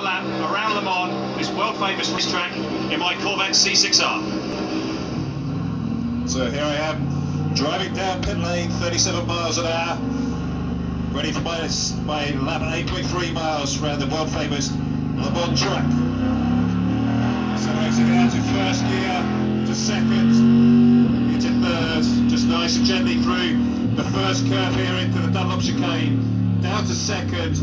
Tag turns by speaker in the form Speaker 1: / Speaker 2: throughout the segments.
Speaker 1: Hot Lap around Le Mans, this world famous racetrack, in my Corvette C6R.
Speaker 2: So here I am, driving down pit lane, 37 miles an hour, ready for my lap 8.3 miles around the world famous Le Mans track. Accelerating out to first gear, to second, into third, just nice and gently through the first curve here into the Dunlop chicane, down to second,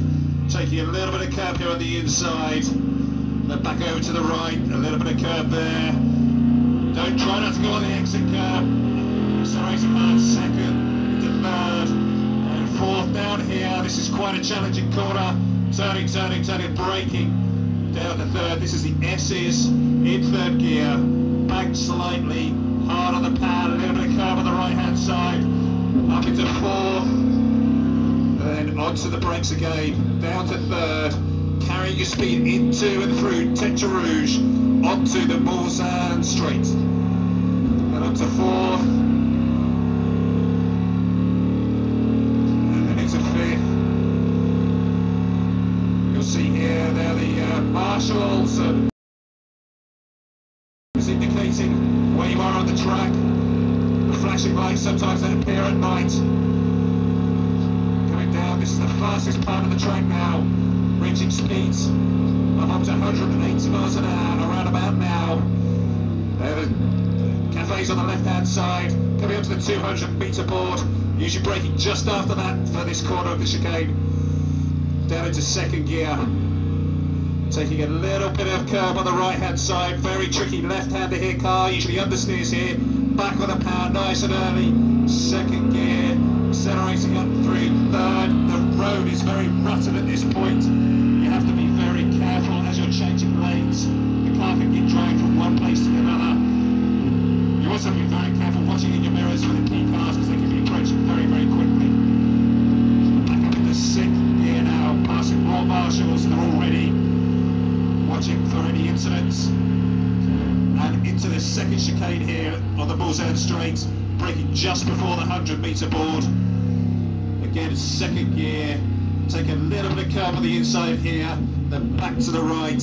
Speaker 2: taking a little bit of curve here on the inside, then back over to the right, a little bit of curve there. Don't try not to go on the exit curve. Accelerating hard, second, into third, and fourth down here. This is quite a challenging corner. Turning, braking, down to third. This is the S's in third gear. Back slightly, hard on the pad, a little bit of curve on the right hand side. Up into fourth, then onto the brakes again, down to third. Carrying your speed into and through Tête Rouge, onto the Mulsanne straight, and up to fourth, and then into fifth. You'll see here there the marshals is indicating where you are on the track. The flashing lights sometimes they appear at night. Coming down, this is the fastest part of the track now. Reaching speeds of up to 180 miles an hour around about now. There the cafes on the left hand side, coming up to the 200 metre board, usually braking just after that for this corner of the chicane. Down into second gear, taking a little bit of curve on the right hand side, very tricky left hander here car, usually understeers here, back with a power nice and early, second gear, accelerating up through third. The road is very rutted at this point. You have to be very careful as you're changing lanes. The car can get dragged from one place to another. You also have to be very careful watching in your mirrors for the key cars because they can be approaching very, very quickly. Back up into sixth gear now, passing more marshals. They're already watching for any incidents. And into the second chicane here on the Mulsanne straight, braking just before the 100 metre board. Again, second gear, take a little bit of curve on the inside here, then back to the right.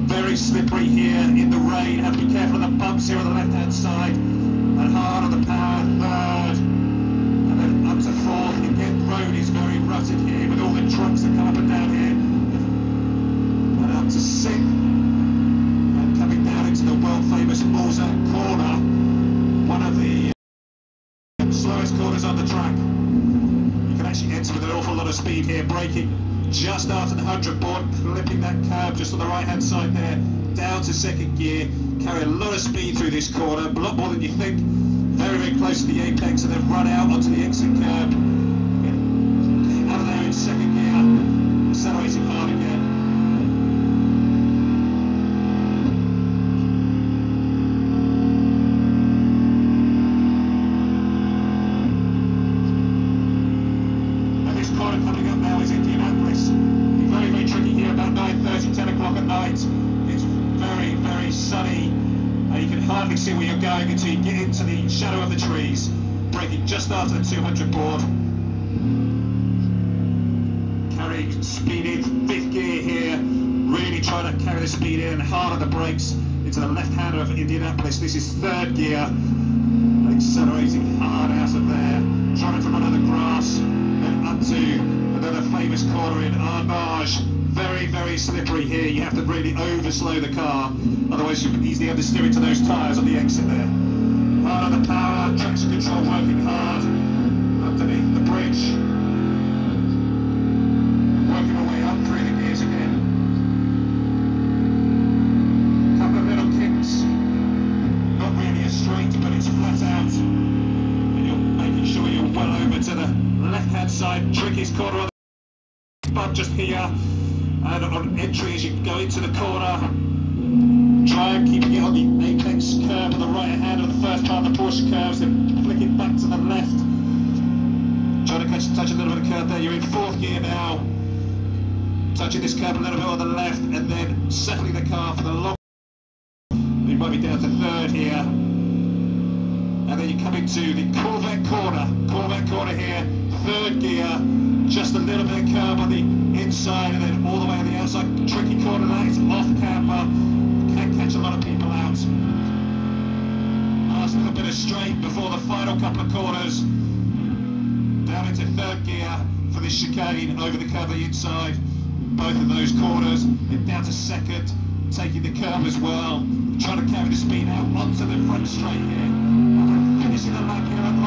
Speaker 2: Very slippery here in the rain, have to be careful of the bumps here on the left hand side, and hard on the power, third, and then up to fourth. Again, the road is very rutted here with all the trucks that come up and down here, and up to sixth, and coming down into the world famous Mulsanne corner, one of the slowest corners on the track. You can actually enter with an awful lot of speed here, braking just after the 100 board, clipping that curve just on the right hand side there, down to second gear, carry a lot of speed through this corner, a lot more than you think, very, very close to the apex, and then run out onto the exit curve. Out of there in second gear, accelerating hard again. Coming up now is Indianapolis. Very, very tricky here about 9:30, 10 o'clock at night. It's very, very sunny. You can hardly see where you're going until you get into the shadow of the trees. Braking just after the 200 board. Carrying speed in fifth gear here. Really trying to carry the speed in, hard on the brakes into the left hander of Indianapolis. This is third gear. Accelerating hard out of there. Trying to run on the grass. Up to another famous corner in Armage. Very, very slippery here. You have to really overslow the car, otherwise you can easily understeer into those tyres on the exit there. Hard on the power, traction control working hard. Underneath the bridge. Working our way up through the gears again. Couple of little kicks. Not really a straight, but it's flat out. And you're making sure you're well over to the left hand side, trickiest corner on the bump just here, and on entry as you go into the corner, try and keep it on the apex curve on the right hand of the first part of the Porsche curves, then flick it back to the left, trying to touch a little bit of curve there. You're in fourth gear now, touching this curve a little bit on the left, and then settling the car for the long. You might be down to third here. And then you come into the Corvette corner here, third gear, just a little bit of curve on the inside and then all the way on the outside. Tricky corner that is off camber. Can catch a lot of people out. Last little bit of straight before the final couple of corners. Down into third gear for this chicane over the cover inside. Both of those corners. And down to second, taking the curve as well. Trying to carry the speed out onto the front straight here. Finishing the lap here at